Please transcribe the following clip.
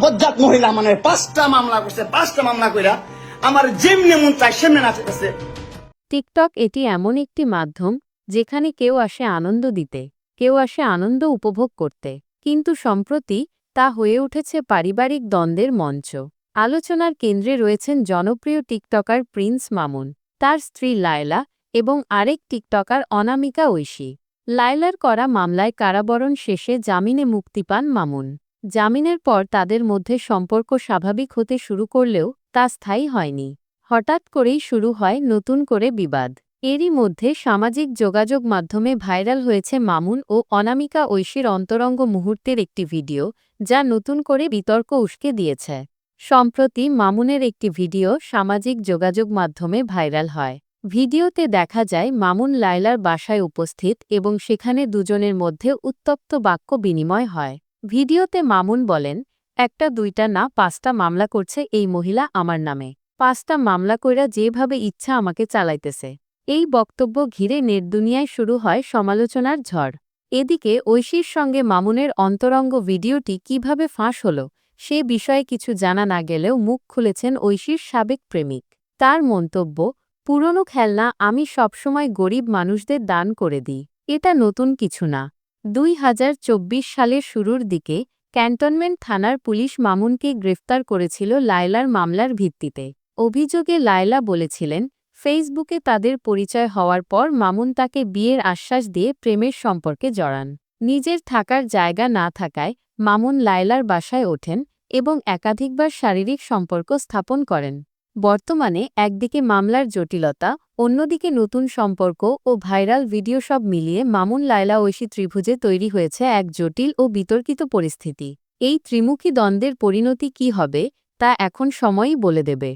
বজ্জাত মহিলা মানে 5টা মামলা করছে, 5টা মামলা কইরা আমার যেমনি মন চায় সেমনি নাচতেছে। টিকটক এটি এমন একটি মাধ্যম যেখানে কেউ আসে আনন্দ দিতে, কেউ আসে আনন্দ উপভোগ করতে, কিন্তু সম্প্রতি তা হয়ে উঠেছে পারিবারিক দ্বন্দ্বের মঞ্চ। আলোচনার কেন্দ্রে রয়েছেন জনপ্রিয় টিকটকার প্রিন্স মামুন, তার স্ত্রী লায়লা এবং আরেক টিকটকার অনামিকা ঐশী। লায়লার করা মামলায় কারাবরণ শেষে জামিনে মুক্তি পান মামুন। জামিনের পর তাদের মধ্যে সম্পর্ক স্বাভাবিক হতে শুরু করলেও তা স্থায়ী হয়নি। হঠাৎ করেই শুরু হয় নতুন করে বিবাদ। এরই মধ্যে সামাজিক যোগাযোগ মাধ্যমে ভাইরাল হয়েছে মামুন ও অনামিকা ঐশীর অন্তরঙ্গ মুহূর্তের একটি ভিডিও, যা নতুন করে বিতর্ক উস্কে দিয়েছে। সম্প্রতি মামুনের একটি ভিডিও সামাজিক যোগাযোগ মাধ্যমে ভাইরাল হয়। ভিডিওতে দেখা যায় মামুন লায়লার বাসায় উপস্থিত এবং সেখানে দুজনের মধ্যে উত্তপ্ত বাক্য বিনিময় হয়। ভিডিওতে মামুন বলেন, একটা দুইটা না 5টা মামলা করছে এই মহিলা আমার নামে। 5টা মামলা কইরা যেভাবে ইচ্ছা আমাকে চালাইতেছে। এই বক্তব্য ঘিরে নেটদুনিয়ায় শুরু হয় সমালোচনার ঝড়। এদিকে ঐশীর সঙ্গে মামুনের অন্তরঙ্গ ভিডিওটি কিভাবে ফাঁস হল সে বিষয়ে কিছু জানা না গেলেও মুখ খুলেছেন ঐশীর সাবেক প্রেমিক। তার মন্তব্য, পুরনো খেলনা আমি সবসময় গরিব মানুষদের দান করে দিই। এটা নতুন কিছু না। 2024 সালের শুরুর দিকে ক্যান্টনমেন্ট থানার পুলিশ মামুনকে গ্রেফতার করেছিল লায়লার মামলার ভিত্তিতে। অভিযোগে লায়লা বলেছিলেন, ফেসবুকে তাদের পরিচয় হওয়ার পর মামুন তাকে বিয়ের আশ্বাস দিয়ে প্রেমের সম্পর্কে জড়ান। নিজের থাকার জায়গা না থাকায় মামুন লায়লার বাসায় ওঠেন এবং একাধিকবার শারীরিক সম্পর্ক স্থাপন করেন। বর্তমানে একদিকে মামলার জটিলতা, অন্যদিকে নতুন সম্পর্ক ও ভাইরাল ভিডিও সব মিলিয়ে মামুন লায়লা ঐশী ত্রিভুজে তৈরি হয়েছে এক জটিল ও বিতর্কিত পরিস্থিতি। এই ত্রিমুখী দ্বন্দ্বের পরিণতি কী হবে তা এখন সময়ই বলে দেবে।